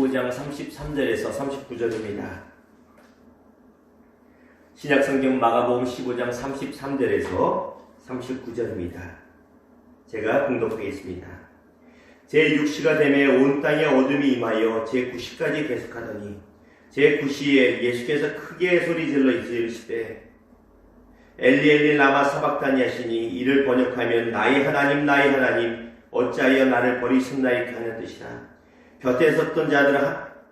15장 33절에서 39절입니다. 신약성경 마가복음 15장 33절에서 39절입니다. 제가 봉독하겠습니다. 제6시가 되매 온 땅에 어둠이 임하여 제9시까지 계속하더니 제9시에 예수께서 크게 소리질러 이르시되 엘리 엘리 라마 사박다니 하시니 이를 번역하면 나의 하나님 어찌하여 나를 버리셨나이까 하는 뜻이라. 곁에 섰던 자들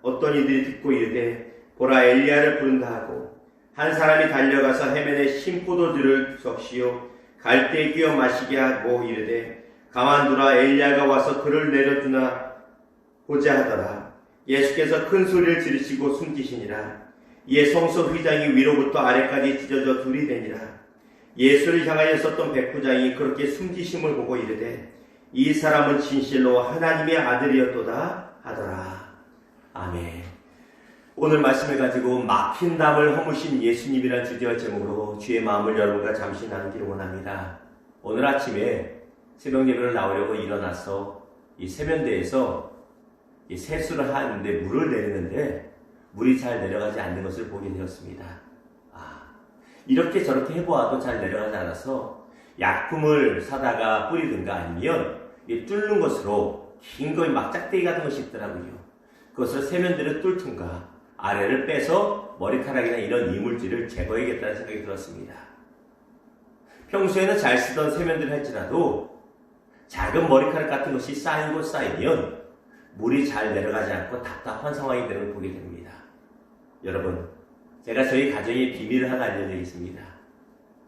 어떤 이들이 듣고 이르되 보라 엘리야를 부른다 하고 한 사람이 달려가서 해면에 신 포도주를 적시어 갈대에 끼워 마시게 하고 이르되 가만두라 엘리야가 와서 그를 내려주나 보자 하더라. 예수께서 큰 소리를 지르시고 숨기시니라. 이에 성소 휘장이 위로부터 아래까지 찢어져 둘이 되니라. 예수를 향하여 섰던 백부장이 그렇게 숨기심을 보고 이르되 이 사람은 진실로 하나님의 아들이었도다 하더라. 아멘. 오늘 말씀을 가지고 막힌 담을 허무신 예수님이라는 주제와 제목으로 주의 마음을 여러분과 잠시 나누기를 원합니다. 오늘 아침에 새벽 예배를 나오려고 일어나서 이 세면대에서 이 세수를 하는데 물을 내리는데 물이 잘 내려가지 않는 것을 보게 되었습니다. 이렇게 저렇게 해보아도 잘 내려가지 않아서 약품을 사다가 뿌리든가 아니면 뚫는 것으로 긴 거에 막 짝대기 같은 것이 있더라고요. 그것을 세면대를 뚫든가 아래를 빼서 머리카락이나 이런 이물질을 제거해야겠다는 생각이 들었습니다. 평소에는 잘 쓰던 세면대를 할지라도 작은 머리카락 같은 것이 쌓이면 물이 잘 내려가지 않고 답답한 상황이 되는 걸 보게 됩니다. 여러분, 제가 저희 가정의 비밀을 하나 알려드리겠습니다.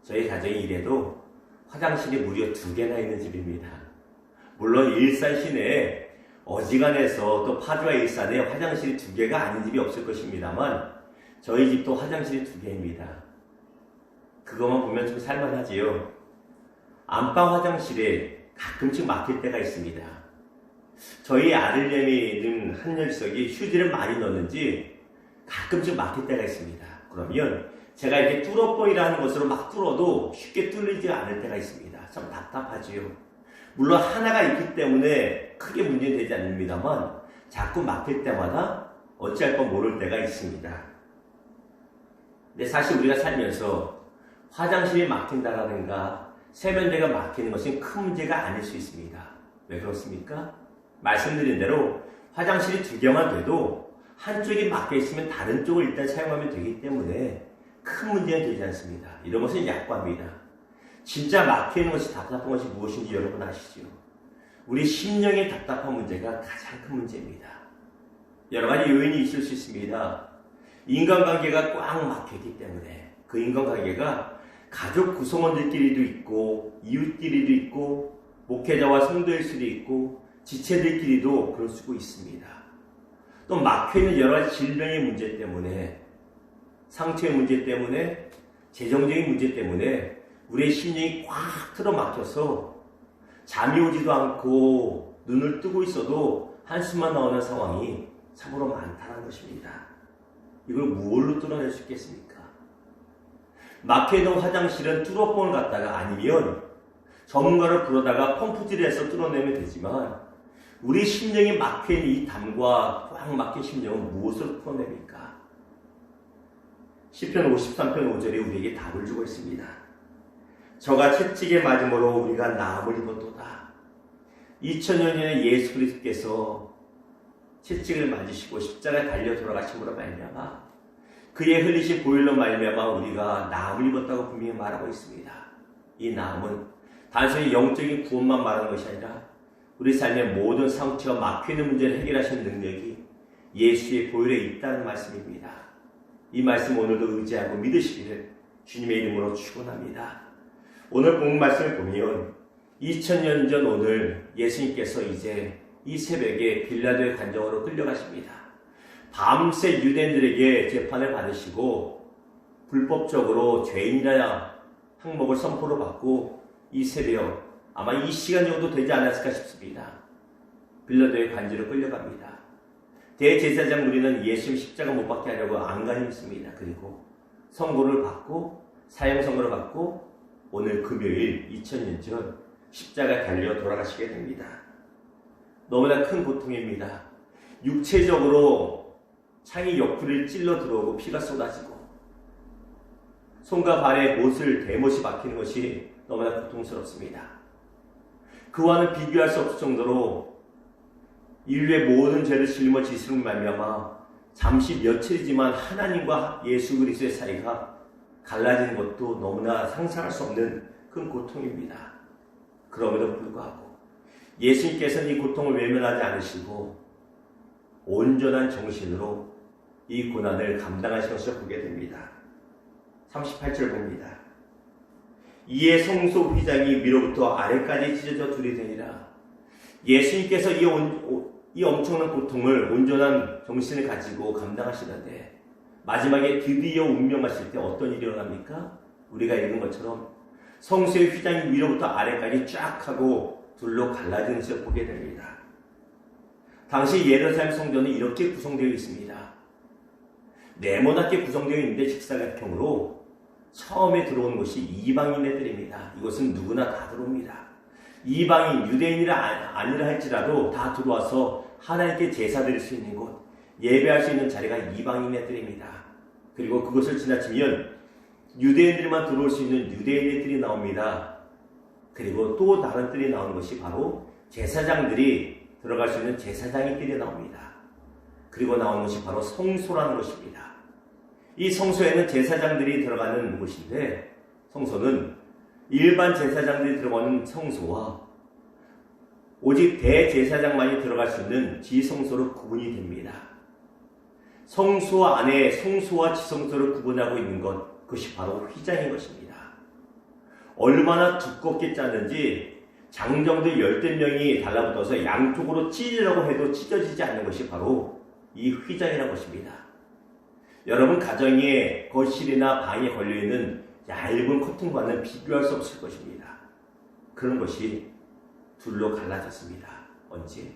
저희 가정이 이래도 화장실이 무려 2개나 있는 집입니다. 물론 일산 시내에 어지간해서 또 파주와 일산에 화장실이 2개가 아닌 집이 없을 것입니다만 저희 집도 화장실이 2개입니다. 그것만 보면 좀 살만하지요. 안방 화장실에 가끔씩 막힐 때가 있습니다. 저희 아들내미는 한 녀석이 휴지를 많이 넣는지 가끔씩 막힐 때가 있습니다. 그러면 제가 이렇게 뚫어뻥이라는 것으로 막 뚫어도 쉽게 뚫리지 않을 때가 있습니다. 참 답답하지요. 물론 하나가 있기 때문에 크게 문제는 되지 않습니다만 자꾸 막힐 때마다 어찌할 건 모를 때가 있습니다. 근데 사실 우리가 살면서 화장실이 막힌다라든가 세면대가 막히는 것은 큰 문제가 아닐 수 있습니다. 왜 그렇습니까? 말씀드린 대로 화장실이 2개만 돼도 한쪽이 막혀 있으면 다른 쪽을 일단 사용하면 되기 때문에 큰 문제는 되지 않습니다. 이런 것은 약과입니다. 진짜 막히는 것이 답답한 것이 무엇인지 여러분 아시죠? 우리 심령의 답답한 문제가 가장 큰 문제입니다. 여러 가지 요인이 있을 수 있습니다. 인간관계가 꽉 막혔기 때문에 그 인간관계가 가족 구성원들끼리도 있고 이웃끼리도 있고 목회자와 성도일 수도 있고 지체들끼리도 그럴 수도 있습니다. 또 막혀있는 여러 가지 질병의 문제 때문에 상처의 문제 때문에 재정적인 문제 때문에 우리의 심령이 꽉 틀어막혀서 잠이 오지도 않고 눈을 뜨고 있어도 한숨만 나오는 상황이 참으로 많다는 것입니다. 이걸 무엇로 뚫어낼 수 있겠습니까? 막혀있는 화장실은 뚫어뻥을 갖다가 아니면 전문가를 불러다가 펌프질을 해서 뚫어내면 되지만 우리 심령이 막혀있는 이 담과 꽉 막힌 심령은 무엇으로 풀어냅니까? 시편 53편 5절에 우리에게 답을 주고 있습니다. 저가 채찍에 맞음으로 우리가 나음을 입었도다. 2000년 전에 예수 그리스도께서 채찍을 맞으시고 십자가에 달려 돌아가심으로 말미암아 그의 흘리신 보혈로 말미암아 우리가 나음을 입었다고 분명히 말하고 있습니다. 이 나음은 단순히 영적인 구원만 말하는 것이 아니라 우리 삶의 모든 상처와 막히는 문제를 해결하시는 능력이 예수의 보혈에 있다는 말씀입니다. 이 말씀 오늘도 의지하고 믿으시기를 주님의 이름으로 축원합니다. 오늘 본문 말씀을 보면 2000년 전 오늘 예수님께서 이제 이 새벽에 빌라도의 관정으로 끌려가십니다. 밤새 유대인들에게 재판을 받으시고 불법적으로 죄인이라 항목을 선포로 받고 이 새벽 아마 이 시간 정도 되지 않았을까 싶습니다. 빌라도의 관저로 끌려갑니다. 대제사장 무리는 예수님 십자가 못 박게 하려고 안간힘습니다. 그리고 선고를 받고 사형 선고를 받고 오늘 금요일 2000년 전 십자가에 달려 돌아가시게 됩니다. 너무나 큰 고통입니다. 육체적으로 창이 옆구리를 찔러 들어오고 피가 쏟아지고 손과 발에 대못이 박히는 것이 너무나 고통스럽습니다. 그와는 비교할 수 없을 정도로 인류의 모든 죄를 짊어지시는 말미암아 잠시 며칠이지만 하나님과 예수 그리스도의 사이가 갈라지는 것도 너무나 상상할 수 없는 큰 고통입니다. 그럼에도 불구하고 예수님께서는 이 고통을 외면하지 않으시고 온전한 정신으로 이 고난을 감당하신 것을 보게 됩니다. 38절 봅니다. 이에 성소 휘장이 위로부터 아래까지 찢어져 둘이 되니라. 예수님께서 이 엄청난 고통을 온전한 정신을 가지고 감당하시는데 마지막에 드디어 운명하실 때 어떤 일이 일어납니까? 우리가 읽은 것처럼 성소의 휘장이 위로부터 아래까지 쫙 하고 둘로 갈라지는 것을 보게 됩니다. 당시 예루살렘 성전은 이렇게 구성되어 있습니다. 네모나게 구성되어 있는데 직사각형으로 처음에 들어오는 것이 이방인애들입니다. 이것은 누구나 다 들어옵니다. 이방인, 유대인이라 아니라 할지라도 다 들어와서 하나님께 제사 드릴 수 있는 곳, 예배할 수 있는 자리가 이방인애들입니다. 그리고 그것을 지나치면 유대인들만 들어올 수 있는 유대인애들이 나옵니다. 그리고 또 다른 뜰이 나오는 것이 바로 제사장들이 들어갈 수 있는 제사장의 뜰이 나옵니다. 그리고 나오는 것이 바로 성소라는 것입니다. 이 성소에는 제사장들이 들어가는 곳인데 성소는 일반 제사장들이 들어가는 성소와 오직 대제사장만이 들어갈 수 있는 지성소로 구분이 됩니다. 성소 안에 성소와 지성소를 구분하고 있는 것, 그것이 바로 휘장인 것입니다. 얼마나 두껍게 짰는지 장정들 10명이 달라붙어서 양쪽으로 찢으려고 해도 찢어지지 않는 것이 바로 이 휘장이라는 것입니다. 여러분 가정의 거실이나 방에 걸려있는 얇은 커튼과는 비교할 수 없을 것입니다. 그런 것이 둘로 갈라졌습니다. 언제?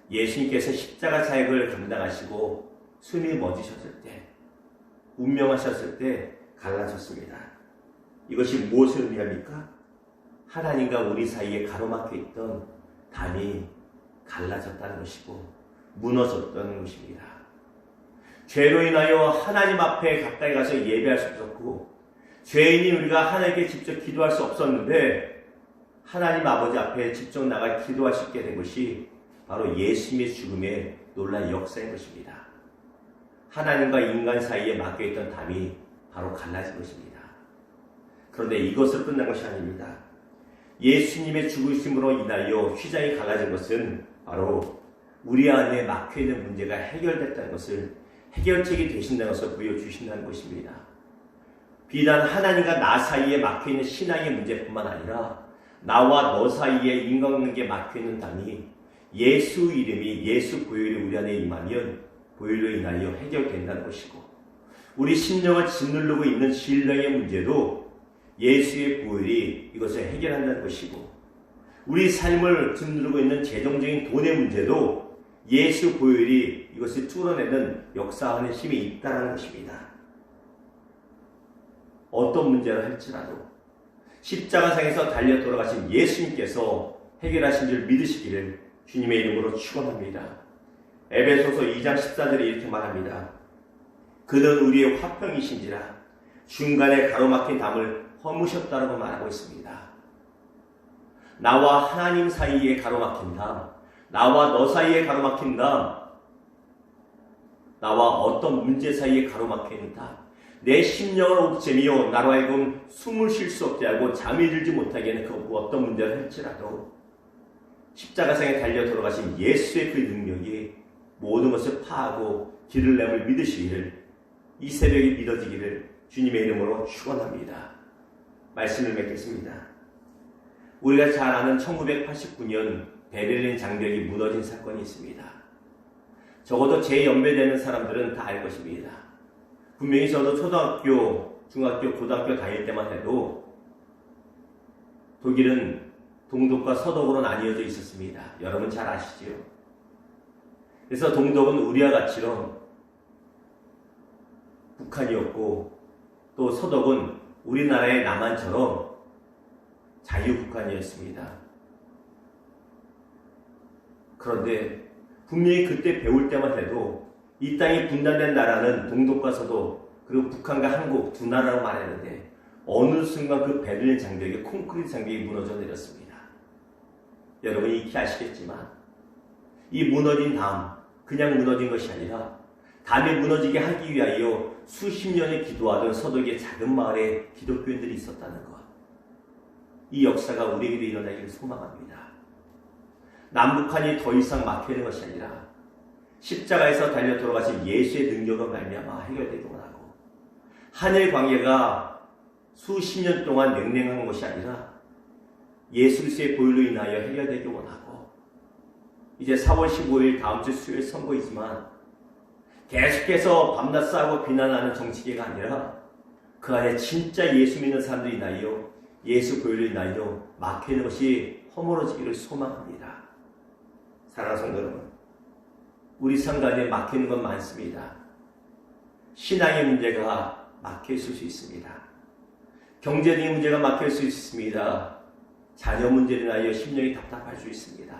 예수님께서 십자가 사역을 감당하시고 숨이 멎으셨을 때, 운명하셨을 때 갈라졌습니다. 이것이 무엇을 의미합니까? 하나님과 우리 사이에 가로막혀 있던 담이 갈라졌다는 것이고 무너졌다는 것입니다. 죄로 인하여 하나님 앞에 가까이 가서 예배할 수 없었고 죄인인 우리가 하나님께 직접 기도할 수 없었는데 하나님 아버지 앞에 직접 나가 기도할 수 있게 된 것이 바로 예수님의 죽음의 놀라운 역사인 것입니다. 하나님과 인간 사이에 막혀있던 담이 바로 갈라진 것입니다. 그런데 이것을 끝난 것이 아닙니다. 예수님의 죽으심으로 인하여 휘장이 갈라진 것은 바로 우리 안에 막혀있는 문제가 해결됐다는 것을, 해결책이 되신다는 것을 보여주신다는 것입니다. 비단 하나님과 나 사이에 막혀있는 신앙의 문제뿐만 아니라 나와 너 사이에 인간관계에 막혀있는 담이 예수 이름이, 예수 보혈이 우리 안에 임하면 보혈로 인하여 해결된다는 것이고, 우리 심령을 짓누르고 있는 신령의 문제도 예수의 보혈이 이것을 해결한다는 것이고, 우리 삶을 짓누르고 있는 재정적인 돈의 문제도 예수 보혈이 이것을 뚫어내는 역사하는 힘이 있다는 것입니다. 어떤 문제를 할지라도 십자가상에서 달려 돌아가신 예수님께서 해결하신 줄 믿으시기를 주님의 이름으로 축원합니다. 에베소서 2장 14절에 이렇게 말합니다. 그는 우리의 화평이신지라 중간에 가로막힌 담을 허무셨다라고 말하고 있습니다. 나와 하나님 사이에 가로막힌 담, 나와 너 사이에 가로막힌 담, 나와 어떤 문제 사이에 가로막힌 담, 내 심령을 옥죄며 나로 하여금 숨을 쉴 수 없게 하고 잠이 들지 못하게 하는 그 어떤 문제를 할지라도 십자가상에 달려 돌아가신 예수의 그 능력이 모든 것을 파하고 길을 내을 믿으시기를, 이 새벽에 믿어지기를 주님의 이름으로 축원합니다. 말씀을 맺겠습니다. 우리가 잘 아는 1989년 베를린 장벽이 무너진 사건이 있습니다. 적어도 제 연배되는 사람들은 다 알 것입니다. 분명히 저도 초등학교, 중학교, 고등학교 다닐 때만 해도 독일은 동독과 서독으로 나뉘어져 있었습니다. 여러분 잘 아시지요? 그래서 동독은 우리와 같이로 북한이었고, 또 서독은 우리나라의 남한처럼 자유북한이었습니다. 그런데 분명히 그때 배울 때만 해도 이 땅이 분단된 나라는 동독과 서도 그리고 북한과 한국 두 나라로 말했는데 어느 순간 그 베를린 장벽이 콘크리트 장벽이 무너져 내렸습니다. 여러분이 익히 아시겠지만 이 무너진 다음 그냥 무너진 것이 아니라 다음에 무너지게 하기 위하여 수십 년을 기도하던 서독의 작은 마을에 기독교인들이 있었다는 것. 이 역사가 우리에게도 일어나기를 소망합니다. 남북한이 더 이상 막히는 것이 아니라 십자가에서 달려 돌아가신 예수의 능력으로 말미암아 해결되기 원하고 한일 관계가 수십 년 동안 냉랭한 것이 아니라 예수 그리스도의 보혈로 인하여 해결되기 원하고 이제 4월 15일 다음 주 수요일 선거이지만 계속해서 밤낮 싸우고 비난하는 정치계가 아니라 그 안에 진짜 예수 믿는 사람들이 인하여 예수 보혈로 인하여 막히는 것이 허물어지기를 소망합니다. 사랑하는 성도 여러분, 우리 삶 가운데 막히는 건 많습니다. 신앙의 문제가 막혀있을 수 있습니다. 경제적인 문제가 막힐 수 있습니다. 자녀 문제로 인하여 심령이 답답할 수 있습니다.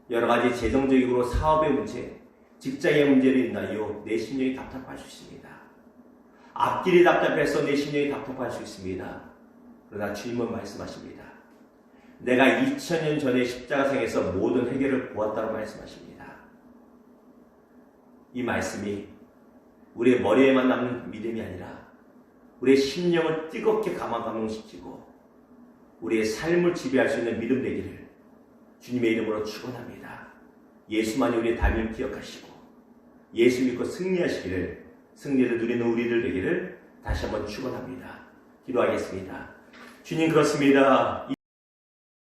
여러 가지 재정적으로 사업의 문제, 직장의 문제로 인하여 내 심령이 답답할 수 있습니다. 앞길이 답답해서 내 심령이 답답할 수 있습니다. 그러나 주님은 말씀하십니다. 내가 2000년 전에 십자가상에서 모든 해결을 보았다고 말씀하십니다. 이 말씀이 우리의 머리에만 남는 믿음이 아니라 우리의 심령을 뜨겁게 감동시키고 우리의 삶을 지배할 수 있는 믿음 되기를 주님의 이름으로 축원합니다. 예수만이 우리의 답임을 기억하시고 예수 믿고 승리하시기를, 승리를 누리는 우리들 되기를 다시 한번 축원합니다. 기도하겠습니다. 주님, 그렇습니다.